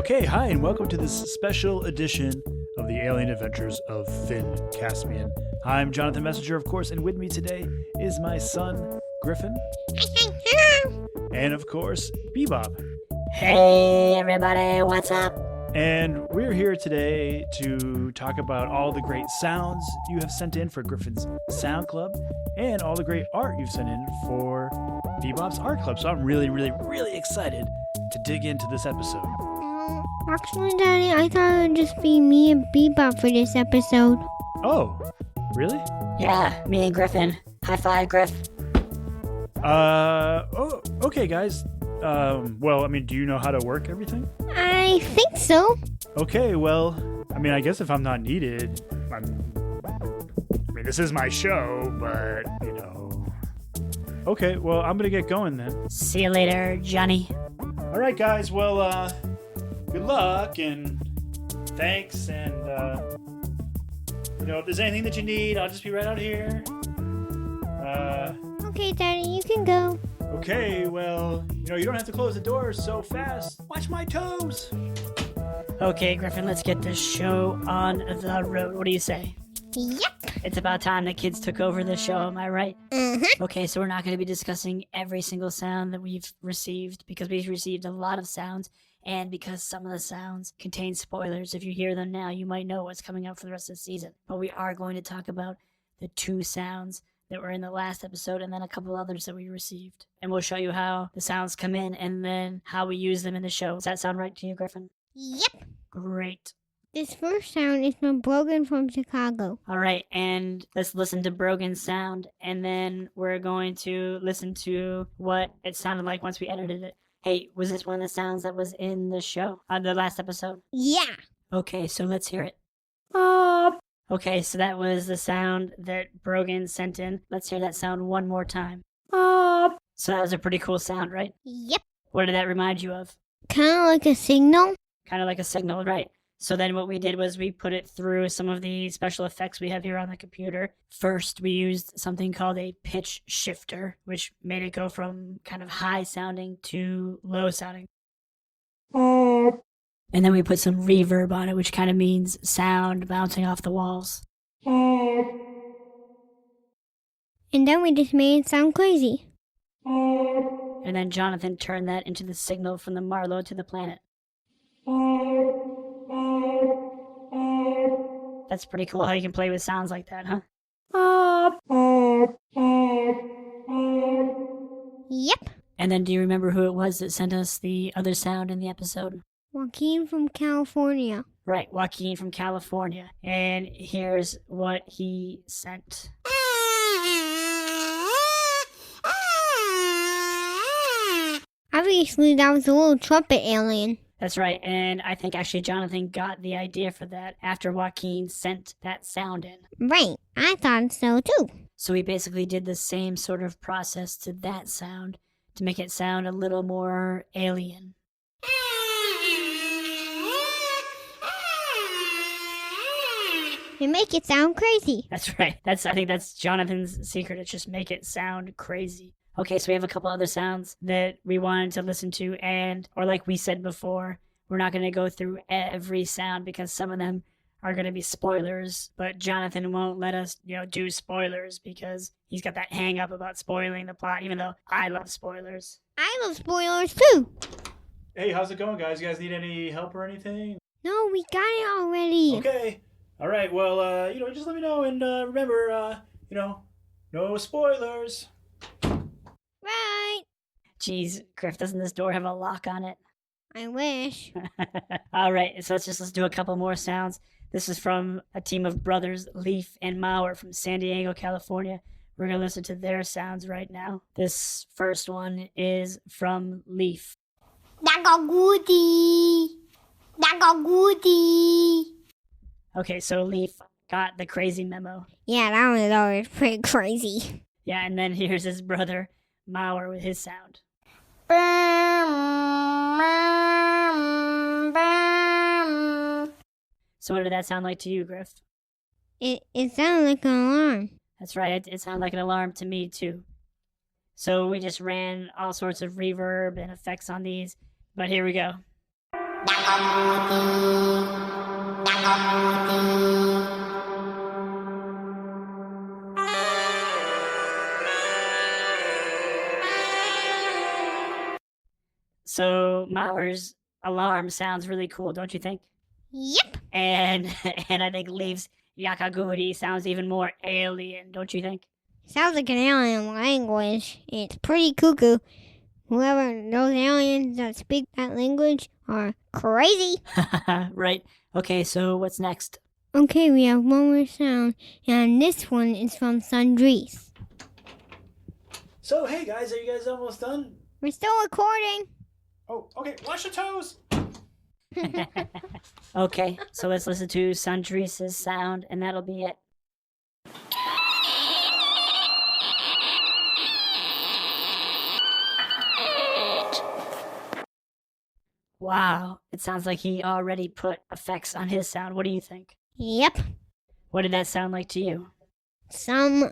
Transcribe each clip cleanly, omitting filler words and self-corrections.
Okay, hi, and welcome to this special edition of the Alien Adventures of Finn Caspian. I'm Jonathan Messenger, of course, and with me today is my son, Griffin. And, of course, BeeBop. Hey, everybody, what's up? And we're here today to talk about all the great sounds you have sent in for Griffin's Sound Club and all the great art you've sent in for BeeBop's Art Club. So I'm really, really, really excited to dig into this episode. Actually, Daddy, I thought it would just be me and BeeBop for this episode. Oh, really? Yeah, me and Griffin. High five, Griff. Oh, okay, guys. Do you know how to work everything? I think so. Okay, well, I guess if I'm not needed, this is my show, but, Okay, well, I'm gonna get going then. See you later, Johnny. All right, guys, well, good luck, and thanks, and, if there's anything that you need, I'll just be right out here. Okay, Daddy, you can go. Okay, well, you don't have to close the doors so fast. Watch my toes. Okay, Griffin, let's get this show on the road. What do you say? Yep. It's about time the kids took over the show, am I right? Mm-hmm. Okay, so we're not going to be discussing every single sound that we've received because we've received a lot of sounds, and because some of the sounds contain spoilers. If you hear them now, you might know what's coming up for the rest of the season. But we are going to talk about the two sounds that were in the last episode and then a couple others that we received. And we'll show you how the sounds come in and then how we use them in the show. Does that sound right to you, Griffin? Yep. Great. This first sound is from Brogan from Chicago. All right, and let's listen to Brogan's sound, and then we're going to listen to what it sounded like once we edited it. Hey, was this one of the sounds that was in the show, on the last episode? Yeah. Okay, so let's hear it. Okay, so that was the sound that Brogan sent in. Let's hear that sound one more time. So that was a pretty cool sound, right? Yep. What did that remind you of? Kind of like a signal. Kind of like a signal, right? So then what we did was we put it through some of the special effects we have here on the computer. First, we used something called a pitch shifter, which made it go from kind of high sounding to low sounding. And then we put some reverb on it, which kind of means sound bouncing off the walls. And then we just made it sound crazy. And then Jonathan turned that into the signal from the Marlow to the planet. That's pretty cool how you can play with sounds like that, huh? Yep. And then do you remember who it was that sent us the other sound in the episode? Joaquin from California. Right, Joaquin from California. And here's what he sent. Obviously, that was a little trumpet alien. That's right, and I think actually Jonathan got the idea for that after Joaquin sent that sound in. Right, I thought so too. So we basically did the same sort of process to that sound to make it sound a little more alien. And make it sound crazy. That's right. I think that's Jonathan's secret. It's just make it sound crazy. Okay, so we have a couple other sounds that we wanted to listen to, or like we said before, we're not going to go through every sound because some of them are going to be spoilers, but Jonathan won't let us, do spoilers because he's got that hang up about spoiling the plot, even though I love spoilers. I love spoilers too. Hey, how's it going, guys? You guys need any help or anything? No, we got it already. Okay. All right, well, just let me know, and remember, no spoilers. Right. Jeez, Griff, doesn't this door have a lock on it? I wish. All right, so let's do a couple more sounds. This is from a team of brothers, Leaf and Mauer from San Diego, California. We're going to listen to their sounds right now. This first one is from Leaf. Okay, so Leaf got the crazy memo. Yeah, that one was always pretty crazy. Yeah, and then here's his brother, Mauer, with his sound. So what did that sound like to you, Griff? It sounded like an alarm. That's right, it sounded like an alarm to me, too. So we just ran all sorts of reverb and effects on these, but here we go. So Mauer's alarm sounds really cool, don't you think? Yep. And I think Leaf's Yakaguri sounds even more alien, don't you think? Sounds like an alien language. It's pretty cuckoo. Whoever those aliens that speak that language are crazy. Right. Okay, so what's next? Okay, we have one more sound, and this one is from Sundrees. So, hey guys, are you guys almost done? We're still recording. Oh, okay. Wash your toes. Okay, so let's listen to Sundrees' sound, and that'll be it. Wow, it sounds like he already put effects on his sound. What do you think? Yep. What did that sound like to you? Some,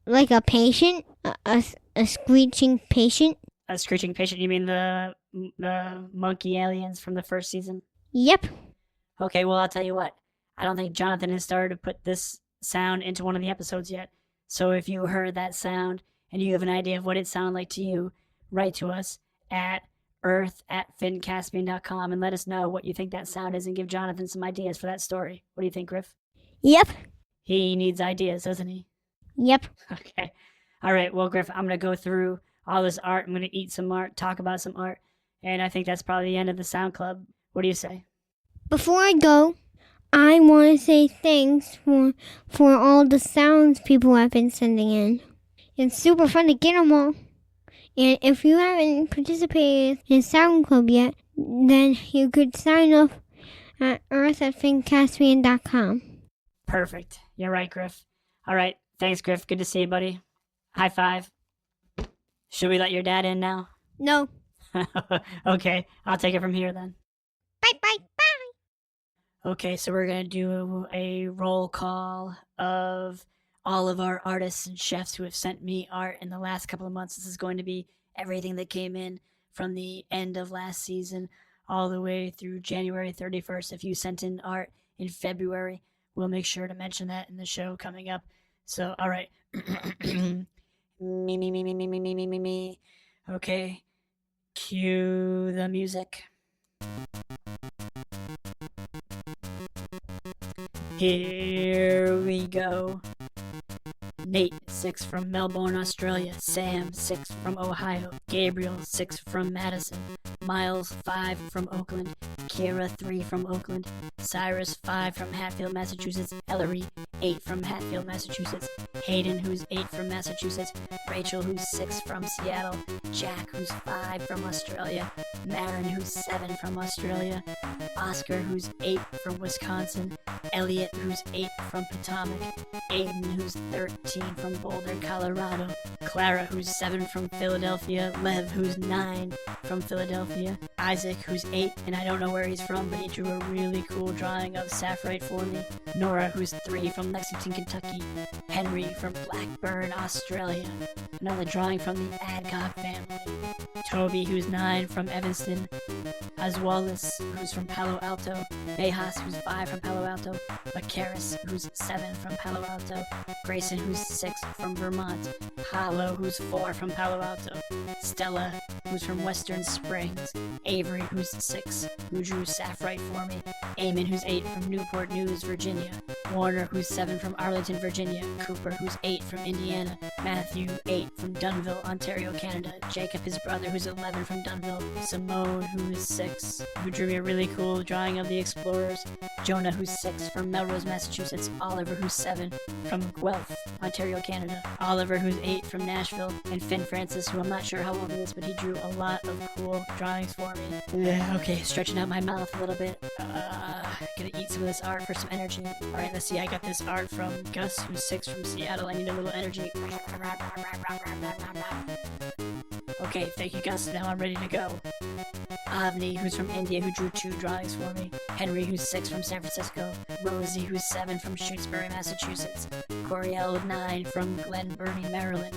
like a patient, a screeching patient. A screeching patient? You mean the monkey aliens from the first season? Yep. Okay, well, I'll tell you what. I don't think Jonathan has started to put this sound into one of the episodes yet. So if you heard that sound and you have an idea of what it sounded like to you, write to us at earth@fincaspian.com and let us know what you think that sound is and give Jonathan some ideas for that story. What do you think, Griff? Yep. He needs ideas, doesn't he? Yep. Okay. All right, well, Griff, I'm going to go through all this art. I'm going to eat some art, talk about some art, and I think that's probably the end of the Sound Club. What do you say? Before I go, I want to say thanks for all the sounds people have been sending in. It's super fun to get them all. And if you haven't participated in Sound Club yet, then you could sign up at earth@fincaspian.com. Perfect. You're right, Griff. All right. Thanks, Griff. Good to see you, buddy. High five. Should we let your dad in now? No. Okay. I'll take it from here then. Bye, bye, bye. Okay, so we're going to do a roll call of all of our artists and chefs who have sent me art in the last couple of months. This is going to be everything that came in from the end of last season all the way through January 31st. If you sent in art in February, we'll make sure to mention that in the show coming up. So, all right. Me. Okay. Cue the music. Here we go. Nate, 6 from Melbourne, Australia. Sam, 6 from Ohio. Gabriel, 6 from Madison. Miles, 5 from Oakland. Kira, 3 from Oakland. Cyrus, 5 from Hatfield, Massachusetts. Ellery, 8 from Hatfield, Massachusetts. Hayden, who's 8 from Massachusetts. Rachel, who's 6 from Seattle. Jack, who's 5 from Australia. Marin, who's 7 from Australia. Oscar, who's 8 from Wisconsin. Elliot, who's 8 from Potomac. Aiden, who's 13 from Boulder, Colorado. Clara, who's 7 from Philadelphia. Lev, who's 9 from Philadelphia. Isaac, who's 8, and I don't know where he's from, but he drew a really cool drawing of Saffrite for me. Nora, who's 3 from Lexington, Kentucky. Henry from Blackburn, Australia. Another drawing from the Adcock family. Toby, who's 9 from Evanston. Oswaldus, who's from Palo Alto. Bejas, who's 5 from Palo Alto. Macaris, who's 7 from Palo Alto. Grayson, who's 6 from Vermont. Hollow, who's 4 from Palo Alto. Stella, who's from Western Springs. Avery, who's 6, who drew Saffrite for me. Eamon, who's 8 from Newport News, Virginia. Warner, who's 7 from Arlington, Virginia. Cooper, who's 8 from Indiana. Matthew, 8 from Dunnville, Ontario, Canada. Jacob, his brother, who's 11 from Dunnville. Simone, who is 6, who drew me a really cool drawing of the explorers. Jonah, who's 6 from Melrose, Massachusetts. Oliver, who's 7 from Guelph, Ontario, Canada. Oliver, who's 8 from Nashville. And Finn Francis, who I'm not sure how old he is, but he drew a lot of cool drawings for me. Yeah, okay, stretching out my mouth a little bit. Gonna eat some of this art for some energy. Alright, let's see, I got this art from Gus, who's 6 from Seattle. I need a little energy. Okay, thank you, Gus. Now I'm ready to go. Avni, who's from India, who drew 2 drawings for me. Henry, who's 6 from San Francisco. Rosie, who's 7 from Shutesbury, Massachusetts. Coriel, 9 from Glen Burnie, Maryland.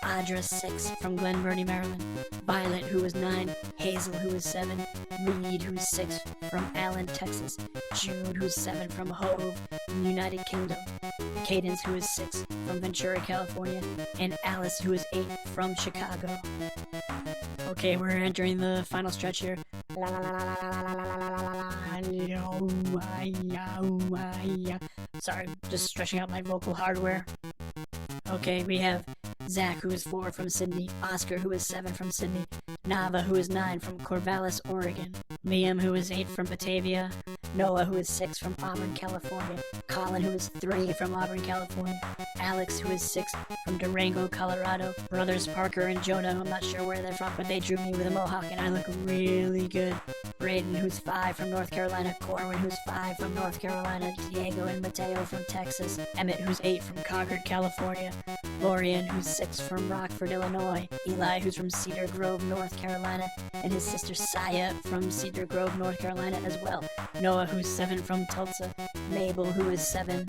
Audra, 6, from Glen Burnie, Maryland. Violet, who was 9. Hazel, who was 7. Reed, who's 6, from Allen, Texas. Jude, who's 7, from Hove, in the United Kingdom. Cadence, who is 6, from Ventura, California. And Alice, who is 8, from Chicago. Okay, we're entering the final stretch here. Sorry, just stretching out my vocal hardware. Okay, we have Zach, who is 4, from Sydney. Oscar, who is 7, from Sydney. Nava, who is 9, from Corvallis, Oregon. Liam, who is 8, from Batavia. Noah, who is 6, from Auburn, California. Colin, who is 3, from Auburn, California. Alex, who is 6, from Durango, Colorado. Brothers Parker and Jonah, I'm not sure where they're from, but they drew me with a mohawk and I look really good. Braden, who's 5, from North Carolina. Corwin, who's 5, from North Carolina. Diego and Mateo, from Texas. Emmett, who's 8, from Concord, California. Lorian, who's 6, from Rockford, Illinois. Eli, who's from Cedar Grove, North Carolina. And his sister Saya, from Cedar Grove, North Carolina as well. Noah, who's 7, from Tulsa. Mabel, who is 7,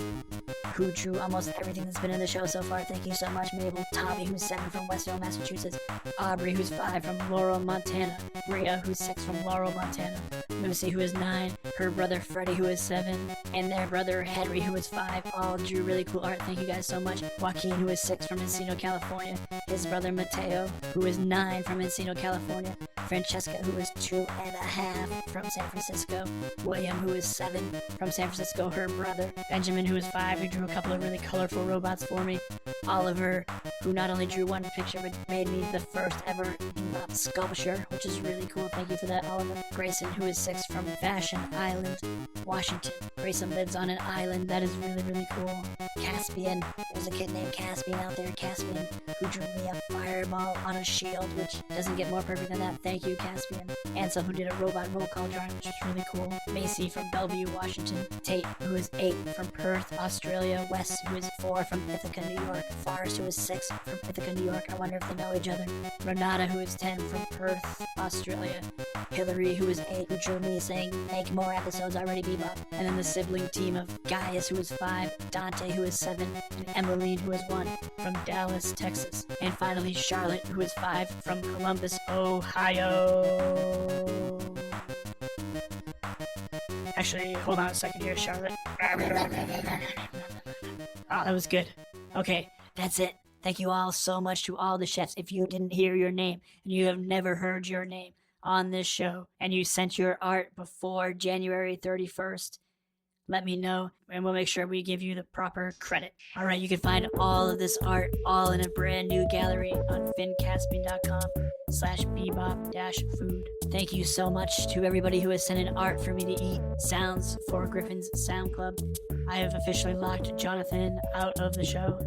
who drew almost everything that's been in the show so far. Thank you so much, Mabel. Tommy, who's 7, from Westville, Massachusetts. Aubrey, who's 5, from Laurel, Montana. Bria, who's 6, from Laurel, Montana. Lucy, who is 9. Her brother Freddie, who is 7. And their brother Henry, who is 5. All drew really cool art. Thank you guys so much. Joaquin, who is 6, from Encino, California. His brother Mateo, who is 9, from Encino, California. Francesca, who is 2.5, from San Francisco. William, who is 7, from San Francisco, her brother. Benjamin, who is 5, who drew a couple of really colorful robots for me. Oliver, who not only drew one picture, but made me the first ever BeeBop sculpture, which is really cool. Thank you for that, Oliver. Grayson, who is 6, from Fashion Island, Washington. Grayson lives on an island. That is really, really cool. Caspian, there's a kid named Caspian out there, Caspian, who drew me a fireball on a shield, which doesn't get more perfect than that. Thank you, Caspian. Ansel, who did a robot roll call drawing, which is really cool. Macy, from Bellevue, Washington. Tate, who is 8, from Perth, Australia. Wes, who is 4, from Ithaca, New York. Forrest, who is 6, from Ithaca, New York. I wonder if they know each other. Renata, who is 10, from Perth, Australia. Hillary, who is 8, who drew me saying, make more episodes already, BeeBop. And then the sibling team of Gaius, who is 5, Dante, who is 7, and Emmeline, who is 1, from Dallas, Texas. And finally, Charlotte, who is 5, from Columbus, Ohio. Actually, hold on a second here, Charlotte. Oh, that was good. Okay, that's it. Thank you all so much to all the chefs. If you didn't hear your name and you have never heard your name on this show and you sent your art before January 31st, let me know and we'll make sure we give you the proper credit. All right, you can find all of this art all in a brand new gallery on fincaspian.com/BeeBop-food. Thank you so much to everybody who has sent in art for me to eat. Sounds for Griffin's Sound Club. I have officially locked Jonathan out of the show.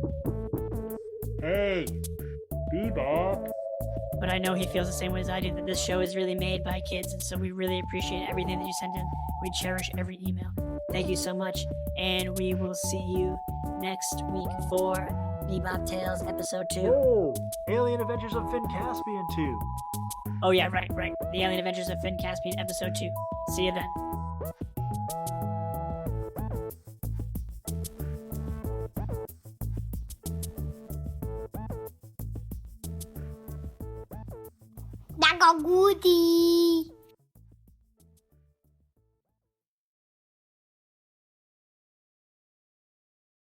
Hey, BeeBop. But I know he feels the same way as I do, that this show is really made by kids, and so we really appreciate everything that you send in. We cherish every email. Thank you so much, and we will see you next week for BeeBop Tales Episode 2. Oh, Alien Adventures of Finn Caspian 2. Oh yeah, right. The Alien Adventures of Finn Caspian Episode 2. See you then. Goody.